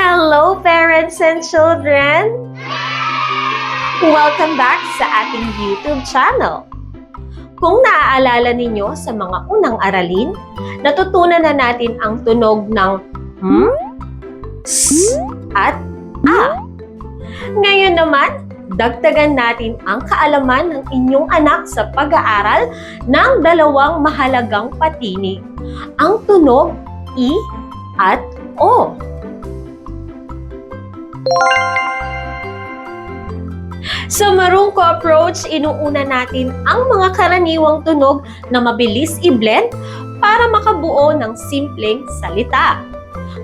Hello, parents and children! Welcome back sa ating YouTube channel. Kung naaalala ninyo sa mga unang aralin, natutunan na natin ang tunog ng s at a. Ngayon naman, dagdagan natin ang kaalaman ng inyong anak sa pag-aaral ng dalawang mahalagang patinig, ang tunog I at O. Sa Marungko approach, inuuna natin ang mga karaniwang tunog na mabilis i-blend para makabuo ng simpleng salita.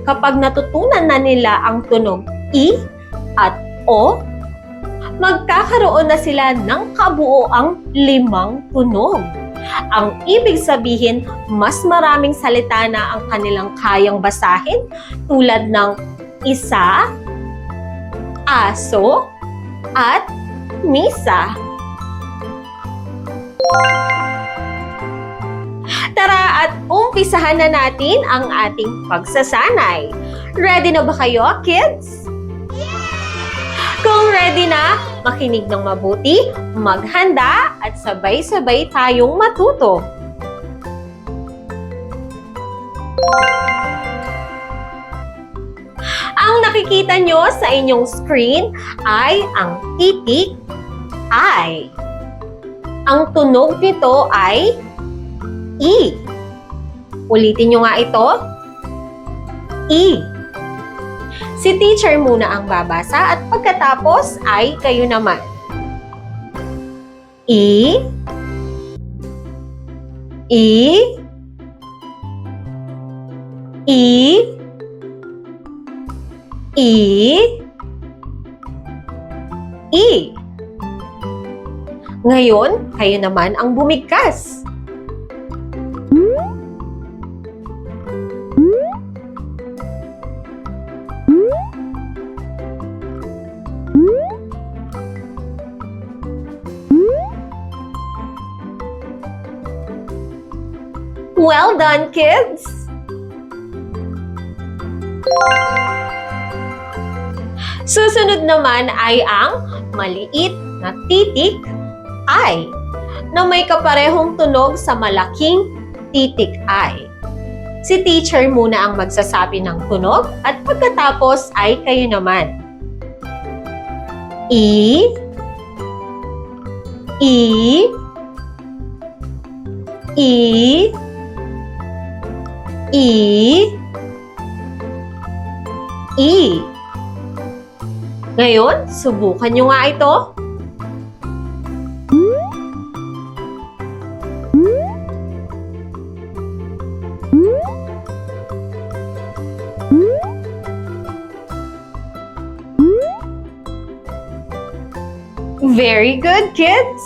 Kapag natutunan na nila ang tunog I at O, magkakaroon na sila ng kabuoang 5 tunog. Ang ibig sabihin, mas maraming salita na ang kanilang kayang basahin tulad ng isa, aso, at misa. Tara at umpisahan na natin ang ating pagsasanay. Ready na ba kayo, kids? Kung ready na, makinig ng mabuti, maghanda at sabay-sabay tayong matuto. Ang nakikita nyo sa inyong screen ay ang titik I. Ang tunog nito ay I. Ulitin nyo nga ito. I. Si teacher muna ang babasa at pagkatapos ay kayo naman. I. I. I. I. I. Ngayon, kayo naman ang bumigkas. Well done, kids! Susunod naman ay ang maliit na titik I na may kaparehong tunog sa malaking titik I. Si teacher muna ang magsasabi ng tunog at pagkatapos ay kayo naman. I. I. I. I. I. Ngayon, subukan nyo nga ito. Very good, kids!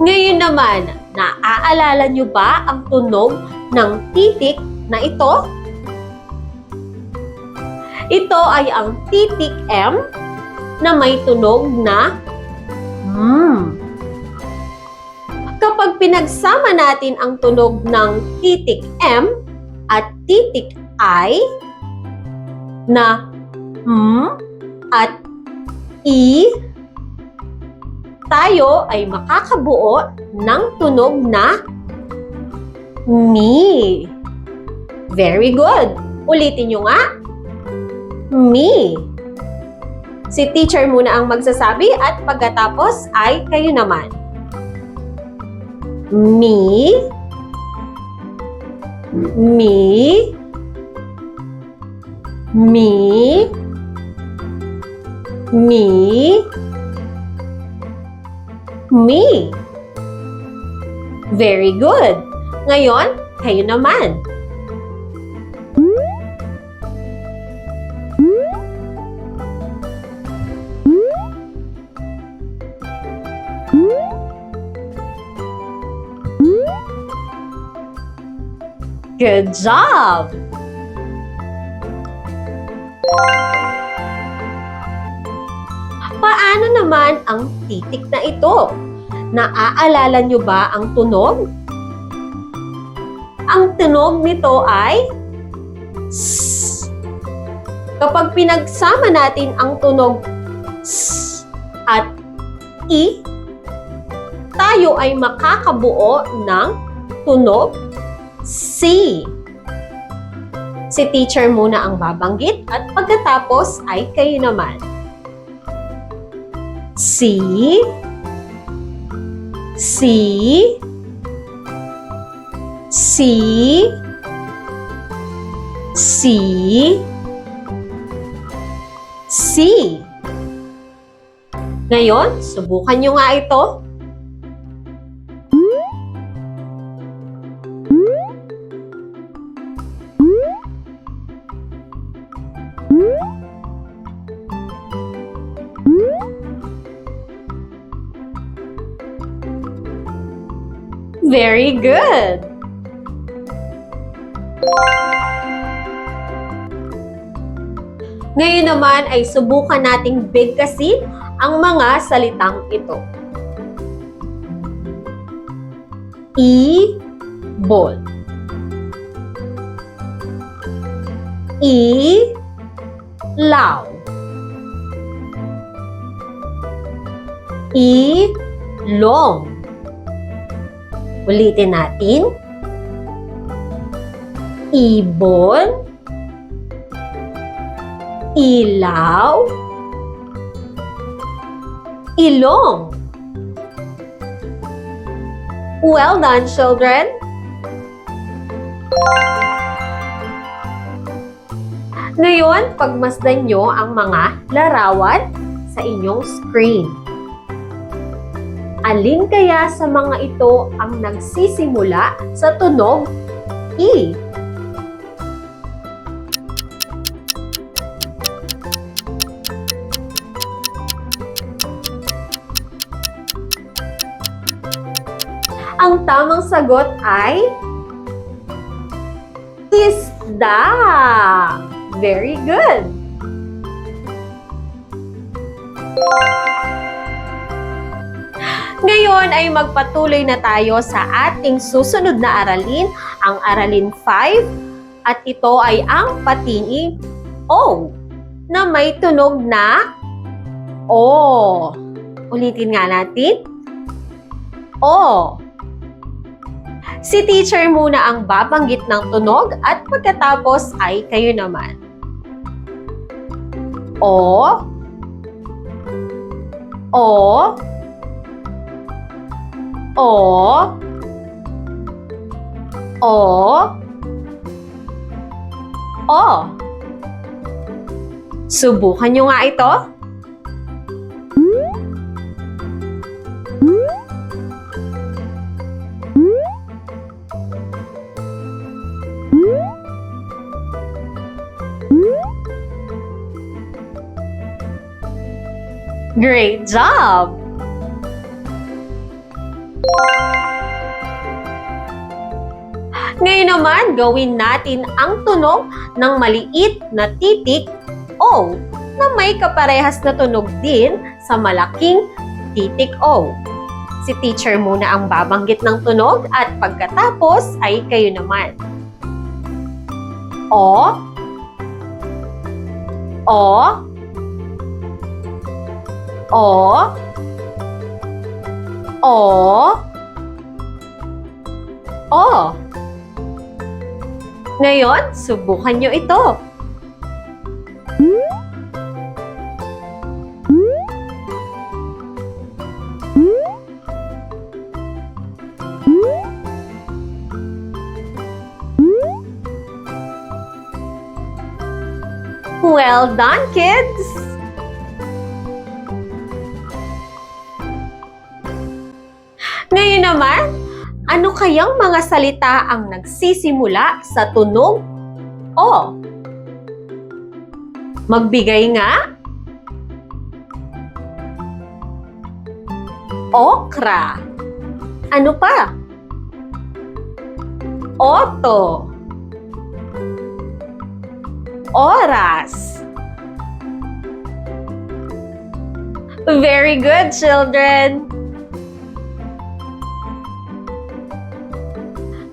Ngayon naman, naaalala nyo ba ang tunog ng titik na ito? Ito ay ang titik M na may tunog na Kapag pinagsama natin ang tunog ng titik M at titik I na at I, tayo ay makakabuo ng tunog na Mi. Very good. Ulitin nyo nga. Mi. Si teacher muna ang magsasabi at pagkatapos ay kayo naman. Mi. Mi. Mi. Mi. Mi. Very good. Ngayon, kayo naman. Good job! Paano naman ang titik na ito? Naaalala nyo ba ang tunog? Ang tunog nito ay S. Kapag pinagsama natin ang tunog S at I, tayo ay makakabuo ng tunog C. Si teacher muna ang babanggit at pagkatapos ay kayo naman. C, C, C, C, C. Ngayon, subukan nyo nga ito. Very good! Ngayon naman ay subukan nating bigkasin ang mga salitang ito. Ibon. Ilaw. Ilong. Ulitin natin. Ibon, ilaw, ilong. Well done, children! Ngayon, pagmasdan nyo ang mga larawan sa inyong screen. Alin kaya sa mga ito ang nagsisimula sa tunog I? Ang tamang sagot ay isda. Very good. Ngayon ay magpatuloy na tayo sa ating susunod na aralin, ang aralin 5, at ito ay ang patingi O na may tunog na O. Ulitin nga natin. O. Si teacher muna ang babanggit ng tunog at pagkatapos ay kayo naman. O. O. O. O. O. Subukan nyo nga ito. Great job! Ngayon naman, gawin natin ang tunog ng maliit na titik O na may kaparehas na tunog din sa malaking titik O. Si teacher muna ang babanggit ng tunog at pagkatapos ay kayo naman. O. O. O. O. O. Ngayon, subukan nyo ito. Well done, kids! Ngayon naman, ano kayang mga salita ang nagsisimula sa tunog O? Magbigay nga. Okra. Ano pa? Oto. Oras. Very good, children!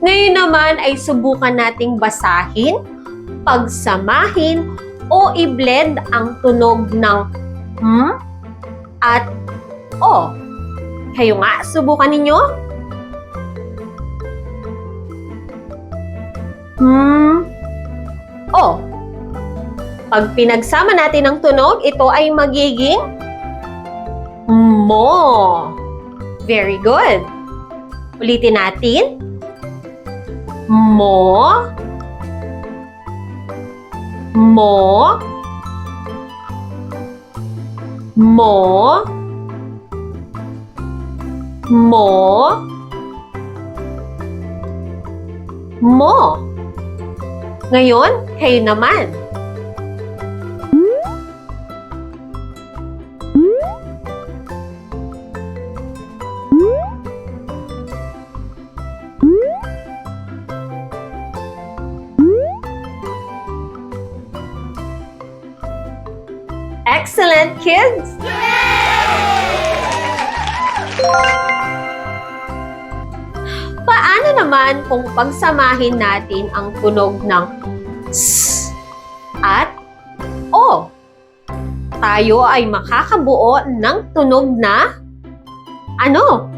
Ngayon naman ay subukan nating basahin, pagsamahin, o i-blend ang tunog ng at o. Kayo nga, subukan ninyo. O. Pag pinagsama natin ang tunog, ito ay magiging mo. Very good. Ulitin natin. Mo. Mo. Mo. Mo. Mo. Ngayon, kayo naman. Excellent, kids! Paano naman kung pagsamahin natin ang tunog ng s at o? Tayo ay makakabuo ng tunog na ano?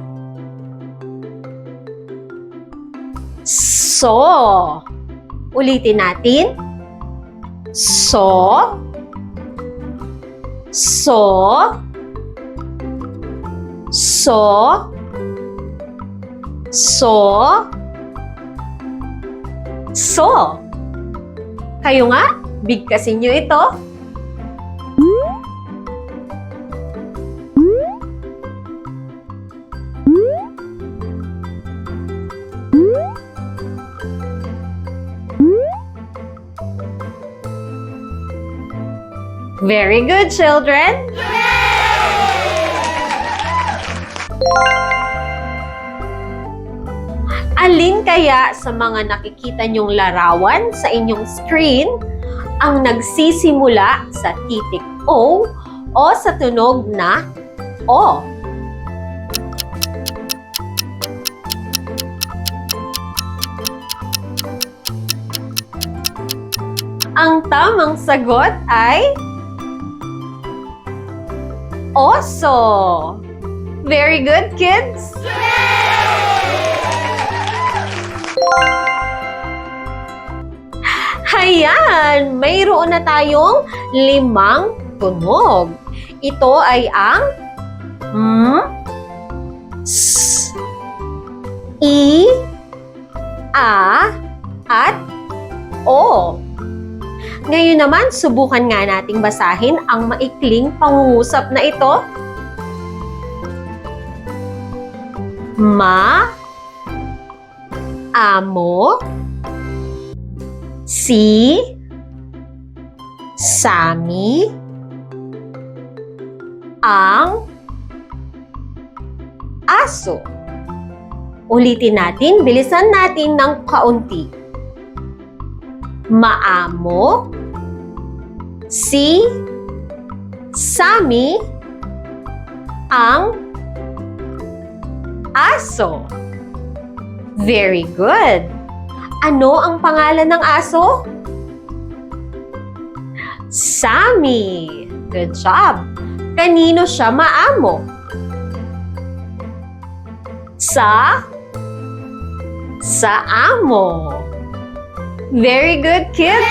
So. Ulitin natin. So. So. So. So. So. Kayo nga, bigkasin nyo ito. Very good, children! Alin kaya sa mga nakikita nyong larawan sa inyong screen ang nagsisimula sa titik O o sa tunog na O? Ang tamang sagot ay oso. Very good, kids! Hayan! Mayroon na tayong 5 tunog. Ito ay ang s, i, a, at o. Ngayon naman, subukan nga nating basahin ang maikling pangungusap na ito. Ma, amo, si, sami, ang, aso. Ulitin natin, bilisan natin ng kaunti. Maamo, si, sami, ang, aso. Very good. Ano ang pangalan ng aso? Sammy. Good job. Kanino siya maamo? Sa amo. Very good, kids.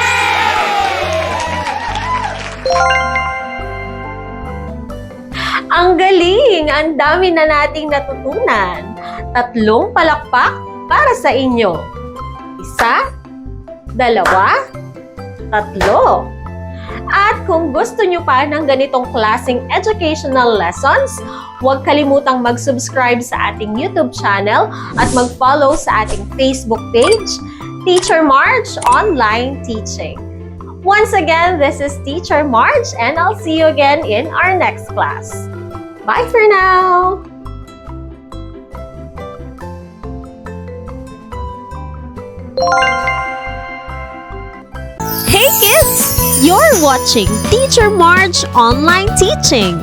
Ang galing! Ang dami na nating natutunan. 3 palakpak para sa inyo. 1, 2, 3. At kung gusto nyo pa ng ganitong klaseng educational lessons, huwag kalimutang mag-subscribe sa ating YouTube channel at mag-follow sa ating Facebook page, Teacher Marge Online Teaching. Once again, this is Teacher Marge and I'll see you again in our next class. Bye for now! Hey kids! You're watching Teacher Marge Online Teaching.